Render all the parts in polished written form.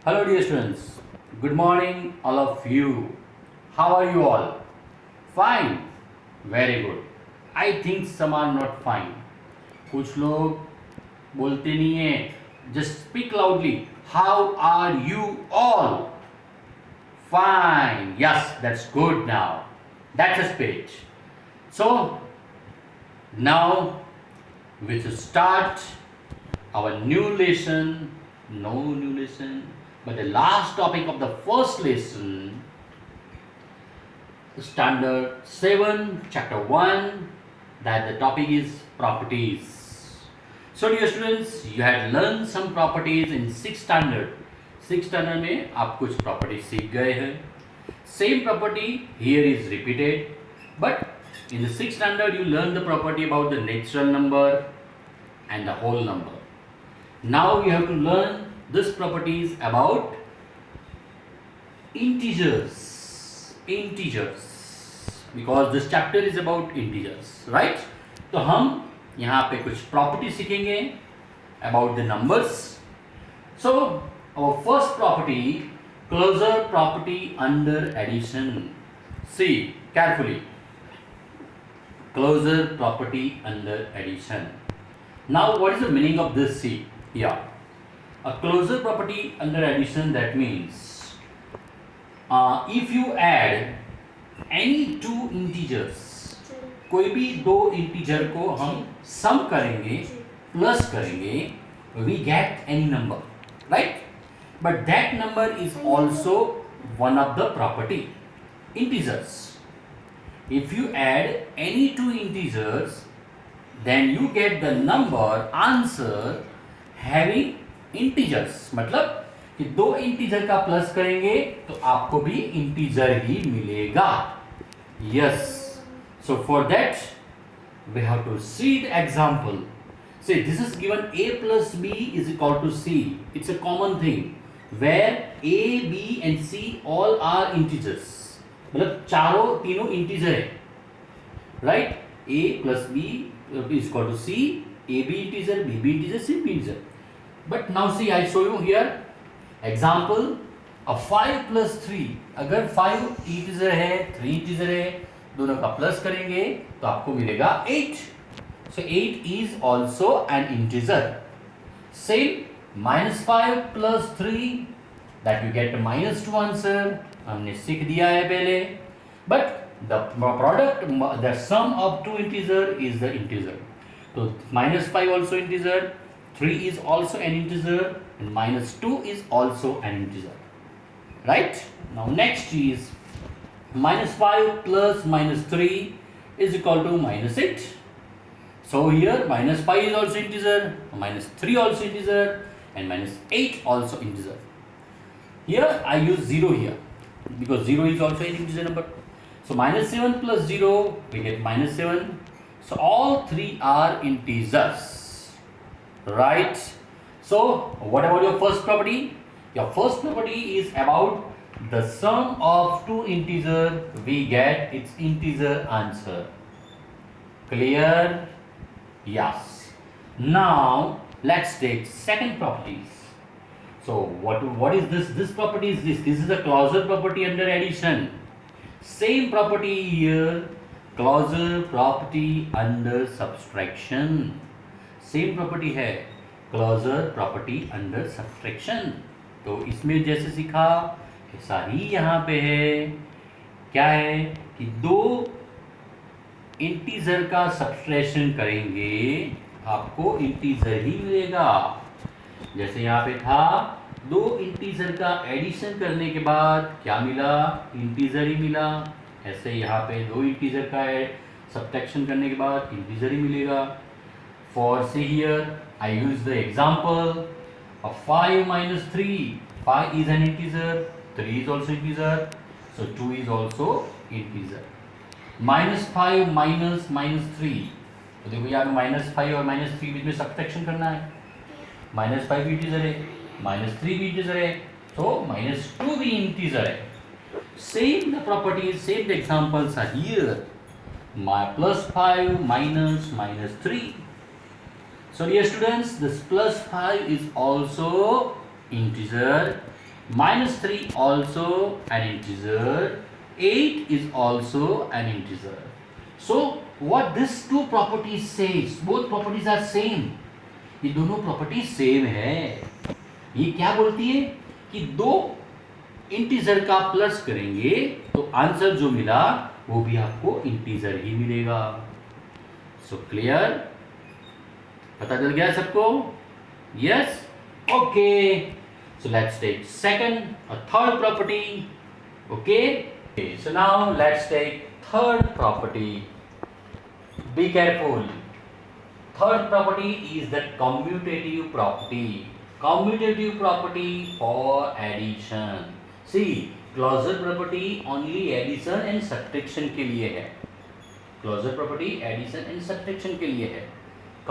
Hello dear students, good morning all of you. How are you all? Fine, very good. I think some are not fine. कुछ लोग बोलते नहीं हैं. Just speak loudly. How are you all? Fine. Yes, that's good now. That's the spirit. So now we will start our new lesson. No new lesson. But the last topic of the first lesson, standard 7, chapter 1, that the topic is properties. So dear students, you had learned some properties in 6th standard. 6th standard में आप कुछ properties सीख गए हैं. Same property here is repeated, but in the 6th standard you learn the property about the natural number and the whole number. Now you have to learn this properties about integers, because this chapter is about integers, right? तो हम यहाँ पे कुछ property सीखेंगे about the numbers. So our first property, closure property under addition. See carefully, closure property under addition. Now what is the meaning of this? See here. A closure property under addition, that means if you add any two integers, कोई भी दो integer को हम sum करेंगे, plus करेंगे, we get any number, right? But that number is also one of the property, integers. If you add any two integers, then you get the number answer having integers. मतलब कि दो integer का plus करेंगे तो आपको भी integer ही मिलेगा. Yes, so for that we have to see the example. See this is given a plus b is equal to c. It's a common thing where a b and c all are integers. मतलब तीनों integer है, right? a plus b is equal to c. a b integer, b b integer, c b integer. But now see, I show you here example of 5 plus 3. अगर 5 integer है, 3 integer है, दोनों का plus करेंगे तो आपको मिलेगा 8. So 8 is also an integer. Same -5 plus 3, that you get -2 answer. हमने सीख दिया है पहले. But the product, the sum of two integer is the integer. So -5 also integer. 3 is also an integer and -2 is also an integer, right? Now next is -5 plus -3 is equal to -8. So here -5 is also integer, -3 also integer and -8 also integer. Here I use 0 here because 0 is also an integer number. So -7 plus 0 we get -7. So all three are integers. Right? So what about your first property? Your first property is about the sum of two integer, we get its integer answer. Clear? Yes. Now let's take second properties. So what is this? This property is this. This is a closure property under addition. Same property here, closure property under subtraction. Same property है, closure property under subtraction. तो इसमें जैसे सीखा ऐसा ही यहाँ पे है. क्या है कि दो इंटीजर का सब्ट्रैक्शन करेंगे आपको इंटीजर ही मिलेगा. जैसे यहाँ पे था, दो इंटीजर का एडिशन करने के बाद क्या मिला? इंटीजर ही मिला. ऐसे यहाँ पे दो इंटीजर का सब्ट्रैक्शन करने के बाद इंटीजर ही मिलेगा. For say here, I use the example of 5 minus 3. 5 is an integer, 3 is also integer, so 2 is also integer. -5 minus -3. तो देखो यहाँ पे -5 और -3 बीच में सब्ट्रैक्शन करना है. -5 भी इंटीजर है, -3 भी इंटीजर है, तो -2 भी इंटीजर है. Same the properties, same the examples are here. +5 minus -3. So dear students, this +5 is also integer -3 also an integer, 8 is also an integer. So what this two properties says, both properties are same. ये दोनों property same है. ये क्या बोलती है कि दो integer का प्लस करेंगे तो आंसर जो मिला वो भी आपको इंटीजर ही मिलेगा. सो क्लियर, पता चल गया सबको? Yes, okay. So let's take second और third property. Okay, so now let's take third property. Be careful. Third property is the commutative property. Commutative property for addition. See, closure property only addition and subtraction के लिए है. Closure property addition and subtraction के लिए है.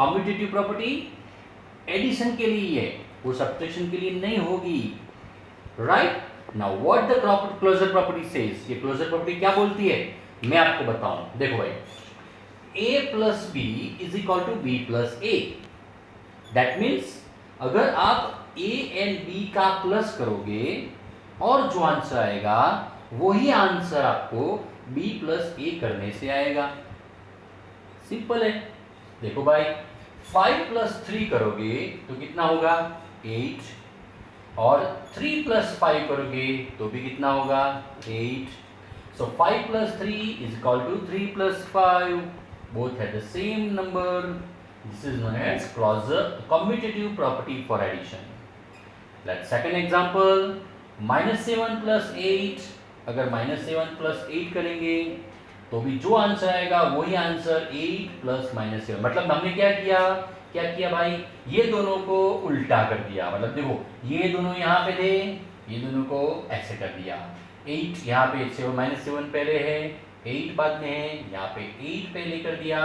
Commutative property addition के लिए है, वो subtraction के लिए नहीं होगी. Right? Now what the closure property says? ये closure property क्या बोलती है? मैं आपको बताऊं. देखो भाई, a plus b is equal to b plus a. That means अगर आप a and b का प्लस करोगे और जो आंसर आएगा वही आंसर आपको b plus a करने से आएगा. सिंपल है. देखो भाई, 5 plus 3 करोगे तो कितना होगा? 8. और 3 plus 5 करोगे तो भी कितना होगा? 8. So 5 plus 3 is equal to 3 plus 5. Both have the same number. This is known as commutative property for addition. Let's second example. -7 plus 8. अगर -7 plus 8 करेंगे तो भी जो आंसर आएगा वही आंसर 8 plus -7. मतलब हमने क्या किया भाई? ये दोनों को उल्टा कर दिया. मतलब देखो, ये दोनों यहाँ पे थे, ये दोनों को ऐसे कर दिया. 8 यहाँ पे -7 पहले है, 8 बाद में है, यहाँ पे 8 पहले कर दिया,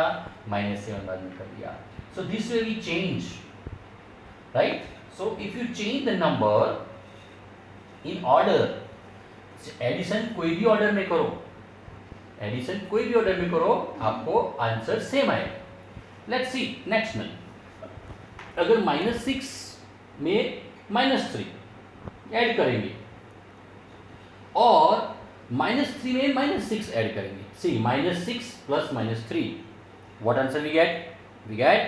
-7 बाद में कर दिया. So this way we change, right? So if you change the number in order, addition कोई भी ऑर्डर में करो, एडिशन कोई भी ऑर्डर में करो, आपको आंसर सेम आएगा. लेट्स सी नेक्स्ट में. अगर -6 में -3 ऐड करेंगे और -3 में -6 ऐड करेंगे. सी, -6 plus -3, what answer we get? We get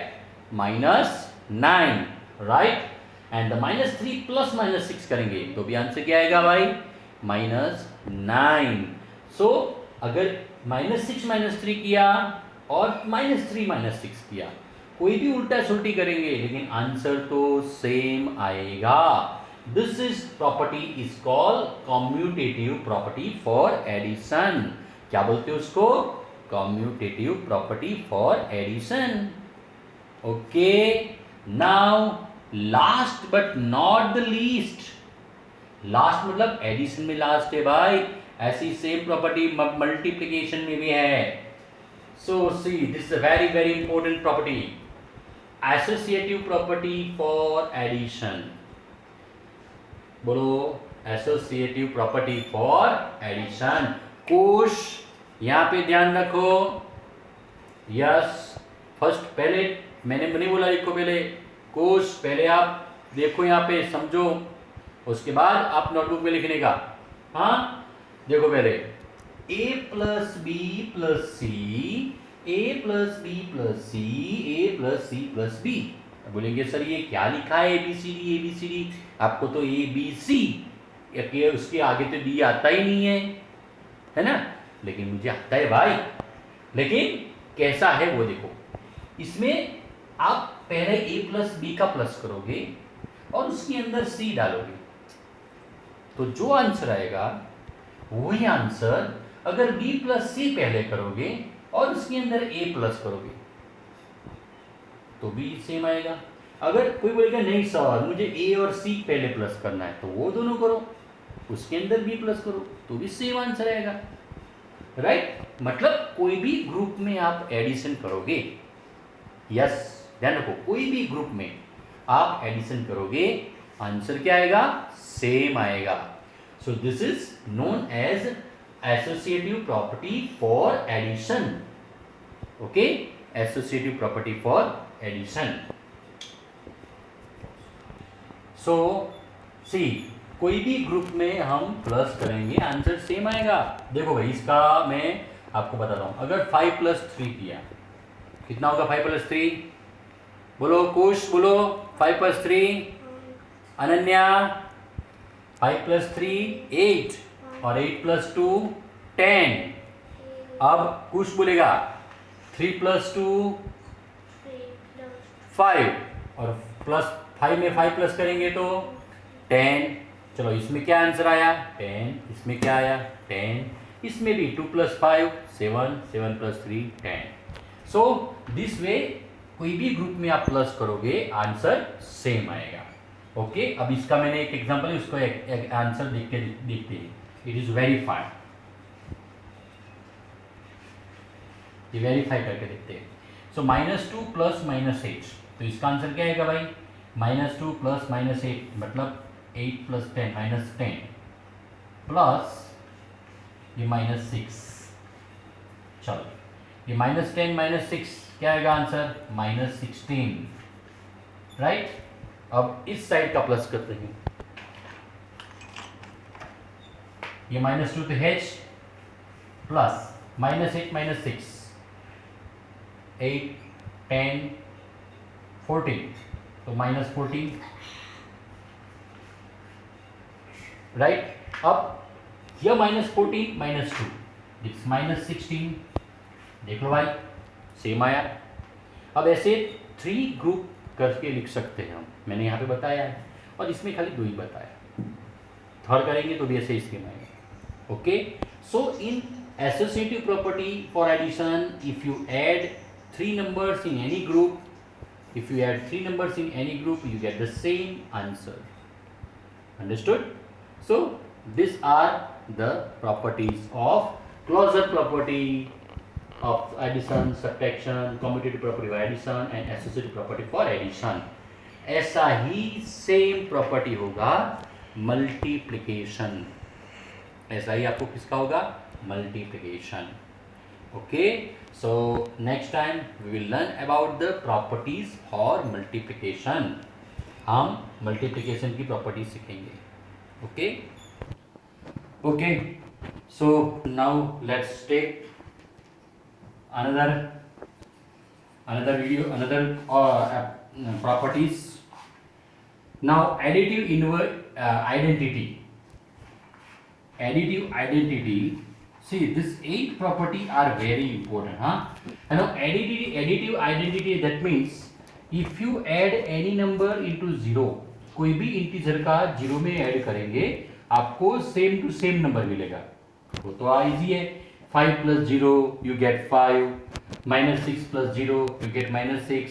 -9, right? And the -3 plus -6 करेंगे तो भी आंसर क्या आएगा भाई? -9. So अगर -6 -3 किया और -3 -6 किया, कोई भी उल्टा सुल्टी करेंगे लेकिन आंसर तो सेम आएगा. This is property is called commutative property for addition. क्या बोलते हैं उसको? Commutative property for addition. Okay. Now last but not the least. Last मतलब एडिशन में लास्ट है भाई. ऐसी सेम प्रॉपर्टी मल्टीप्लिकेशन में भी है. So see, this is a very very important property. Associative property for addition. बोलो, एसोसिएटिव प्रॉपर्टी फॉर एडिशन. कोश यहाँ पे ध्यान रखो. यस, फर्स्ट पहले मैंने नहीं बोला लिखो, पहले कोश पहले आप देखो यहाँ पे समझो, उसके बाद आप नोटबुक में लिखने का. हाँ, देखो पहले a plus b plus c, a plus b plus c, a plus c plus b. बोलेंगे सर ये क्या लिखा है ABCD. आपको तो ABC, उसके आगे तो D आता ही नहीं है ना? लेकिन मुझे आता है भाई. लेकिन कैसा है वो देखो. इसमें आप पहले A plus B का प्लस करोगे और उसके अंदर C डालोगे तो जो आंसर आएगा वही आंसर अगर B plus C पहले करोगे और उसके अंदर A प्लस करोगे तो भी सेम आएगा. अगर कोई बोलेगा नहीं सर मुझे A और C पहले प्लस करना है तो वो दोनों करो, उसके अंदर B प्लस करो तो भी सेम आंसर आएगा. राइट? मतलब कोई भी ग्रुप में आप एडिशन करोगे, यस ध्यान रखो, कोई भी ग्रुप में आप एडिशन करोगे आंसर क्या आएगा? सेम आएगा. So this is known as associative property for addition. Okay, associative property for addition. So see, कोई भी ग्रुप में हम प्लस करेंगे आंसर सेम आएगा। देखो भाई इसका मैं आपको बताता हूँ, अगर 5 + 3 किया कितना होगा? 5 + 3 बोलो, कुश बोलो, 5 + 3, अनन्या 5 + 3 8 और 8 + 2 10। अब कुश बोलेगा 3 + 2 5 और +5 में 5 प्लस करेंगे तो 10। चलो इसमें क्या आंसर आया? 10। इसमें क्या आया? 10। इसमें भी 2 + 5 7, 7 + 3 10। सो दिस वे कोई भी ग्रुप में आप प्लस करोगे आंसर सेम आएगा। ओके, अब इसका मैंने एक एग्जांपल है, उसको एक आंसर देखते हैं। इट इज वेरीफाइड, ये वेरीफाई करके देखते हैं। सो -2 + -8, तो इसका आंसर क्या आएगा भाई? -2 + -8 मतलब 8 + 10 -10 प्लस ये -6। चलो ये -10 -6 क्या आएगा आंसर? -16, राइट। अब इस साइड का प्लस करते हैं, ये -2 तो h प्लस -8 -6 8 10 14 तो -14, राइट। अब यह -14 -2 दिस -16, देख लो भाई सेम आया। अब ऐसे 3 ग्रुप करके लिख सकते हैं हम, मैंने यहाँ पे बताया है और इसमें खाली 2 ही बताया। थर्ड करेंगे तो भी ऐसे ही सेम आएगा। Okay, so in associative property for addition, if you add 3 numbers in any group, if you add 3 numbers in any group, you get the same answer. Understood? So these are the properties of closure property of addition, subtraction, commutative property of addition and associative property for addition. ऐसा ही same property होगा multiplication, ऐसा ही आपको किसका होगा? Multiplication. Okay, so next time we will learn about the properties for multiplication. हम multiplication की प्रॉपर्टीज सीखेंगे। Okay okay, so now let's take another video, another properties. Now additive identity. Additive identity, see this 8 property are very important, huh? Now additive identity, that means if you add any number into 0, कोई भी integer का 0 में add करेंगे आपको same to same number मिलेगा। वो तो easy है, 5 + 0 you get 5, -6 + 0 you get -6,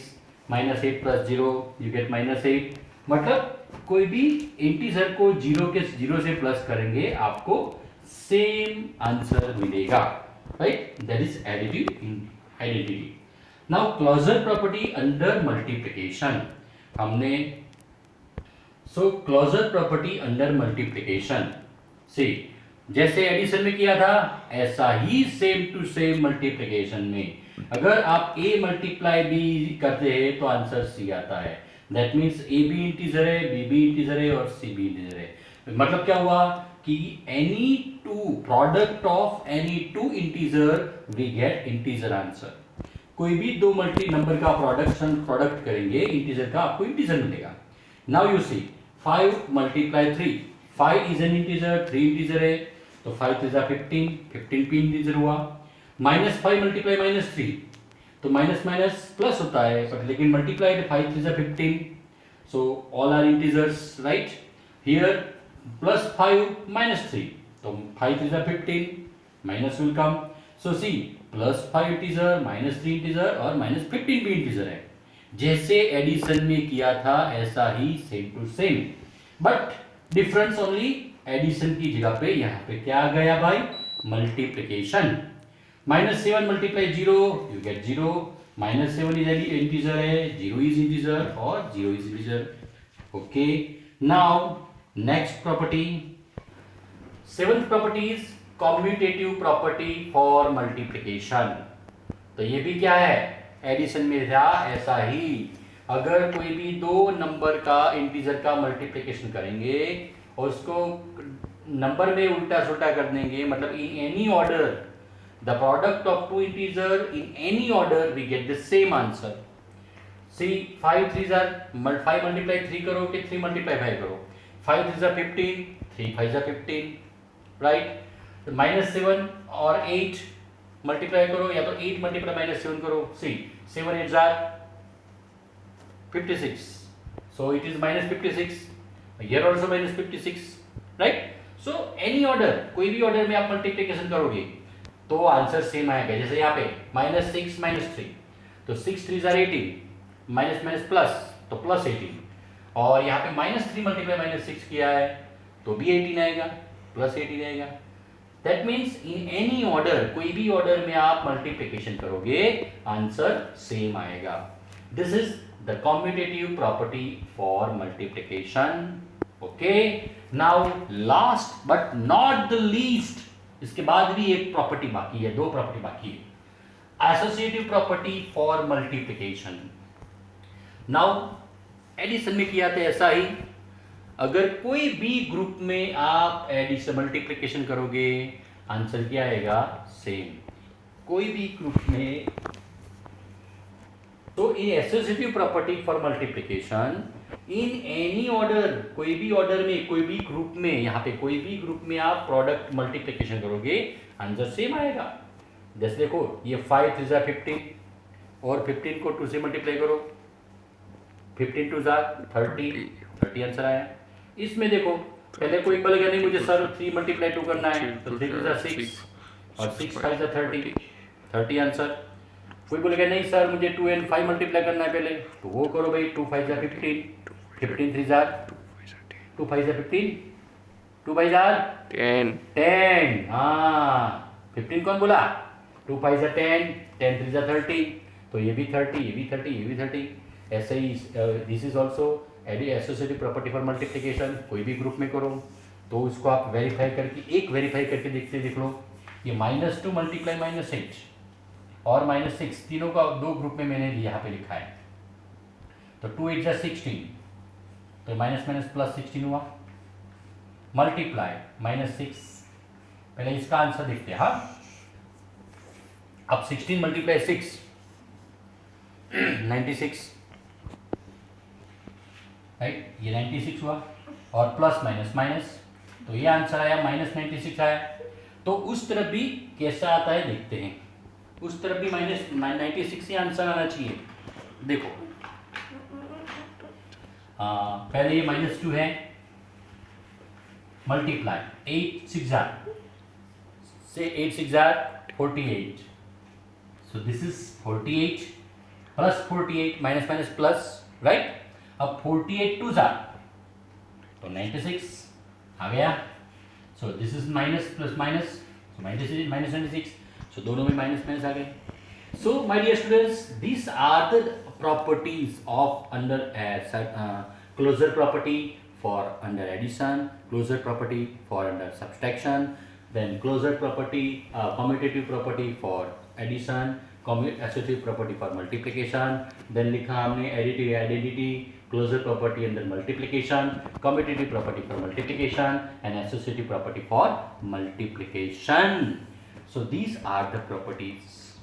-8 + 0 you get -8। मतलब कोई भी इंटीजर को 0 से प्लस करेंगे आपको सेम आंसर मिलेगा, right. That is additive identity. Now closure property under multiplication, हमने क्लोजर प्रॉपर्टी अंडर मल्टीप्लिकेशन से जैसे एडिशन में किया था ऐसा ही सेम टू सेम मल्टीप्लिकेशन में अगर आप a × b करते हैं तो आंसर c आता है। दैट मीन्स a भी इंटीजर है, b भी इंटीजर है और c भी इंटीजर है। मतलब क्या हुआ कि any two product of any two integer we get integer answer. कोई भी दो मल्टी नंबर का प्रोडक्ट करेंगे इंटीजर का, आपको इंटीजर मिलेगा। Now you see 5 × 3, 5 is an integer, 3 integer है तो 5 × 3 = 15, 15 भी इंटीजर हुआ। -5 × -3 तो माइनस माइनस प्लस होता है, बट लेकिन multiply 5 × 3 = 15, so all are integers, right. Here +5 - 3 तो 5 × 3 = 15, minus will come. So see +5 integer, -3 integer और -15 भी इंटीजर है। जैसे एडिशन में किया था ऐसा ही same to same, but difference only addition की जगह पे यहाँ पे क्या आ गया भाई? Multiplication. -7 × 0 you get 0, -7 is integer है, 0 इज इंटीजर और 0 is integer. Okay, now next property, 7th property is commutative property for multiplication. तो ये भी क्या है? एडिशन में था ऐसा ही, अगर कोई भी दो नंबर का इंटीजर का मल्टीप्लिकेशन करेंगे और उसको नंबर में उल्टा सुल्टा कर देंगे, मतलब in any order the product of two integer in any order we get the same answer. See 5 3 5 multiply 3 करो कि 3 मल्टीप्लाई 5 करो, 5 3 15, 3 5 15, राइट। -7 और 8 मल्टीप्लाई करो, या तो 8 मल्टीप्लाई -7 करो। सी 7 8 56, so it is -56, here also -56, right? So any order, कोई भी ऑर्डर में आप मल्टीप्लिकेशन करोगे तो आंसर सेम आएगा। जैसे यहाँ पे -6 -3, तो 6 3 18, माइनस माइनस प्लस तो प्लस 18, और यहाँ पे -3 मल्टीप्लाई -6 किया है तो भी 18 आएगा, प्लस 18 आएगा। That means in any order, कोई भी ऑर्डर में आप मल्टीप्लिकेशन करोगे आंसर सेम आएगा। This is the commutative property for multiplication. Okay, now last but not the least, इसके बाद भी एक प्रॉपर्टी बाकी है, दो प्रॉपर्टी बाकी है, associative property for multiplication. Now addition में किया था ऐसा ही, अगर कोई भी ग्रुप में आप एडिशन मल्टीप्लिकेशन करोगे आंसर क्या आएगा, सेम। कोई भी ग्रुप में, तो in associative property for multiplication in any order, कोई भी ऑर्डर में, कोई भी ग्रुप में, यहाँ पे कोई भी ग्रुप में आप प्रोडक्ट मल्टीप्लिकेशन करोगे आंसर सेम आएगा। जैसे देखो ये 5 3 15, और 15 को 2 से मल्टीप्लाई करो, 15 2 30 आंसर आया। इसमें देखो पहले कोई बोलेगा नहीं मुझे सर 3 मल्टीप्लाई 2 करना है, तो 3 2 6 और 6 5 30 आंसर। कोई बोलेगा नहीं सर मुझे 2 and 5 मल्टीप्लाई करना है पहले, तो वो करो भाई, 2 5 15, 15 3 2 5 15, 2 5 10, हाँ 15 कौन बोला, 2 5 10, 10 3 30, तो ये भी 30, ये भी 30, ये भी 30। ऐसे ही this is also associative property for multiplication. कोई भी ग्रुप में करो तो उसको आप वेरीफाई करके, एक वेरीफाई करके देख लो, ये -2 मल्टीप्लाई -8 और -6, तीनों का दो ग्रुप में मैंने यहाँ पे लिखा है, तो 2 8 16, तो माइनस माइनस प्लस 16 हुआ, मल्टीप्लाई -6। पहले इसका आंसर देखते हैं। हाँ, अब 16 मल्टीप्लाई 6 96, राइट, ये 96 हुआ, और प्लस माइनस माइनस, तो ये आंसर आया -96 आया। तो उस तरफ भी कैसा आता है देखते हैं, उस तरफ भी -96 ही आंसर आना चाहिए। देखो पहले ये -2 है, मल्टीप्लाई 8 6 से 8 6 48, so this is 48 plus 48 minus minus plus, right. अब 48 2 तो 96 आ गया, so this is minus plus minus, so -96, so दोनों में माइनस माइनस आ गए। So my dear students, this are the properties of under closure property for under addition, closure property for under subtraction, then closure property, commutative property for addition, associative property for multiplication, then लिखा हमने additive identity, closure property under multiplication, commutative property for multiplication and associative property for multiplication. So these are the properties,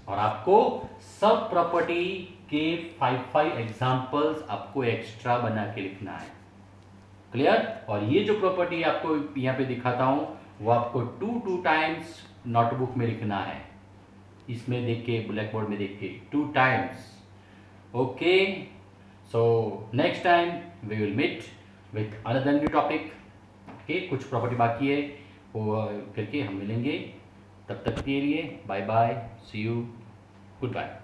और आपको सब property के 5 examples आपको extra बना के लिखना है, क्लियर। और ये जो प्रॉपर्टी आपको यहाँ पे दिखाता हूँ वो आपको 2 टाइम्स नोटबुक में लिखना है, इसमें देख के, ब्लैक बोर्ड में देख के 2 times. Okay, so next time we will meet with another new topic. Okay, कुछ प्रॉपर्टी बाकी है वो करके हम मिलेंगे, तब तक के लिए bye bye, see you, good bye.